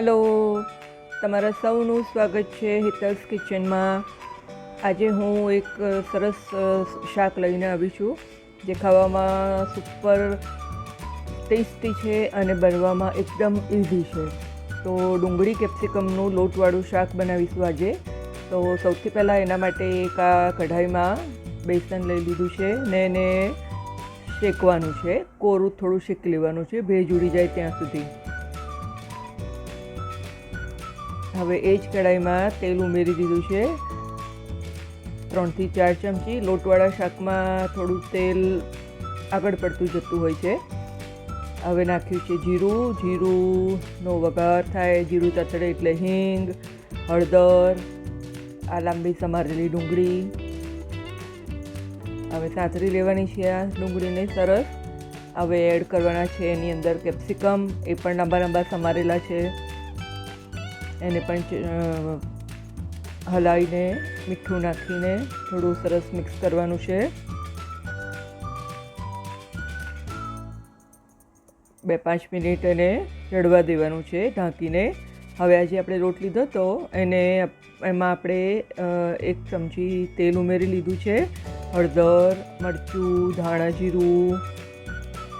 Hello, તમારા સૌનું સ્વાગત છે હિતલ્સ કિચનમાં. આજે હું એક સરસ શાક લઈને આવી છું જે ખાવામાં સુપર ટેસ્ટી છે અને બનવામાં એકદમ ઇઝી છે. તો ડુંગળી કેપ્સિકમનું લોટવાળું શાક બનાવીશું આજે. તો સૌથી પહેલાં એના માટે એક આ કઢાઈમાં બેસન લઈ લીધું છે ને એને શેકવાનું છે. કોરું થોડું શેકી લેવાનું છે, ભેજ ઉડી જાય ત્યાં સુધી. હવે એ જ કઢાઈમાં તેલ ઉમેરી દીધું છે, 3 થી 4 ચમચી. લોટવાળા શાકમાં થોડું તેલ આગળ પડતું જતું હોય છે. હવે નાખ્યું છે જીરુંનો વઘાર થાય, જીરું તતડે એટલે હિંગ, હળદર, આ લાંબી સમારેલી ડુંગળી. હવે સાતરી લેવાની છે આ ડુંગળીને સરસ. હવે એડ કરવાના છે એની અંદર કેપ્સિકમ, એ પણ લાંબા લાંબા સમારેલા છે. એને પણ હલાવીને મીઠું નાખીને થોડું સરસ મિક્સ કરવાનું છે. 2-5 મિનિટ એને ચડવા દેવાનું છે ઢાંકીને. હવે આજે આપણે લોટ લીધો તો એમાં આપણે 1 ચમચી તેલ ઉમેરી લીધું છે. હળદર, મરચું, ધાણા જીરું,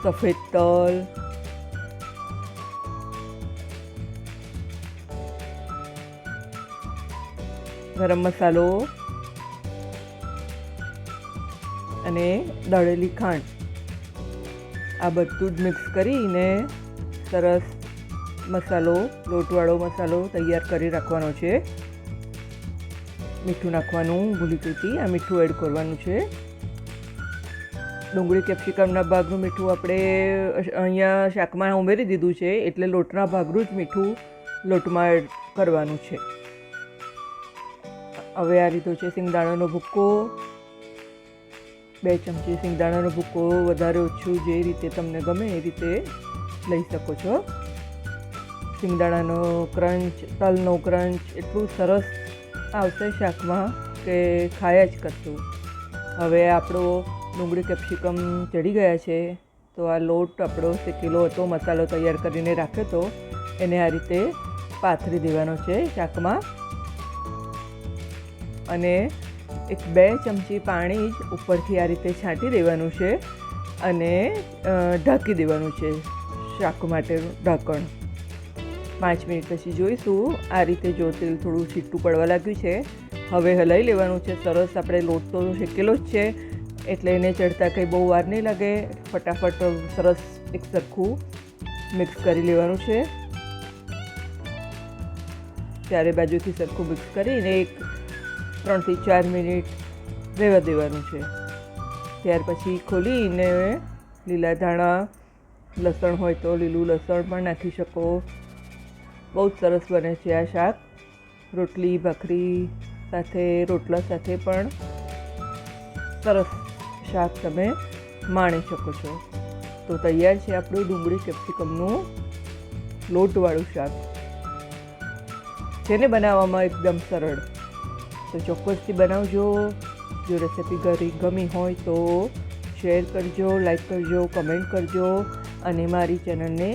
સફેદ તલ, ગરમ મસાલો અને દળેલી ખાંડ, આ બધું જ મિક્સ કરીને સરસ મસાલો, લોટવાળો મસાલો તૈયાર કરી રાખવાનો છે. મીઠું નાખવાનું ભૂલી ગઈ હતી, આ મીઠું એડ કરવાનું છે. ડુંગળી કેપ્સિકમના ભાગનું મીઠું આપણે અહીંયા શાકમાં ઉમેરી દીધું છે, એટલે લોટના ભાગનું જ મીઠું લોટમાં એડ કરવાનું છે. હવે આ લીધો છે સિંગદાણાનો ભૂક્કો, 2 ચમચી સિંગદાણાનો ભૂક્કો, વધારે ઓછું જે રીતે તમને ગમે એ રીતે લઈ શકો છો. સિંગદાણાનો ક્રંચ, તલનો ક્રંચ એટલું સરસ આવશે શાકમાં કે ખાયા જ કરશું. હવે આપણો ડુંગળી કેપ્સિકમ ચડી ગયા છે, તો આ લોટ આપણો શેકેલો હતો, મસાલો તૈયાર કરીને રાખ્યો હતો, એને આ રીતે પાથરી દેવાનો છે શાકમાં. અને 1-2 ચમચી પાણી જ ઉપરથી આ રીતે છાંટી દેવાનું છે અને ઢાંકી દેવાનું છે શાક માટે ઢાંકણ. 5 મિનિટ પછી જોઈશું. આ રીતે જો તેલ થોડું છૂટું પડવા લાગ્યું છે, હવે હલાવી લેવાનું છે સરસ. આપણે લોટ તો શેકેલો જ છે એટલે એને ચડતા કંઈ બહુ વાર નહીં લાગે. ફટાફટ સરસ એક સરખું મિક્સ કરી લેવાનું છે. ચારે બાજુથી સરખું મિક્સ કરીને 3 થી 4 મિનિટ રહેવા દેવાનું છે. ત્યાર પછી ખોલીને લીલા ધાણા, લસણ હોય તો લીલું લસણ પણ નાખી શકો. બહુ જ સરસ બને છે આ શાક. રોટલી ભાખરી સાથે, રોટલા સાથે પણ સરસ શાક તમે માણી શકો છો. તો તૈયાર છે આપણું ડુંગળી કેપ્સિકમનું લોટવાળું શાક. જેને બનાવવામાં એકદમ સરળ. તો ચોક્કસથી બનાવજો. જો રેસિપી ગમી હોય તો શેર કરજો, લાઈક કરજો, કમેન્ટ કરજો અને મારી ચેનલને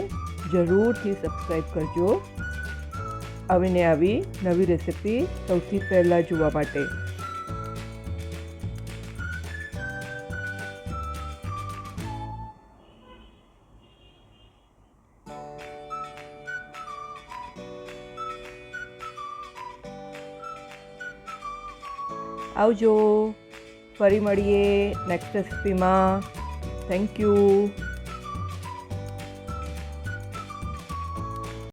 જરૂરથી સબસ્ક્રાઈબ કરજો આવીને આવી નવી રેસિપી સૌથી પહેલાં જોવા માટે. આવજો, ફરી મળીએ નેક્સ્ટ રેસિપીમાં. Thank you.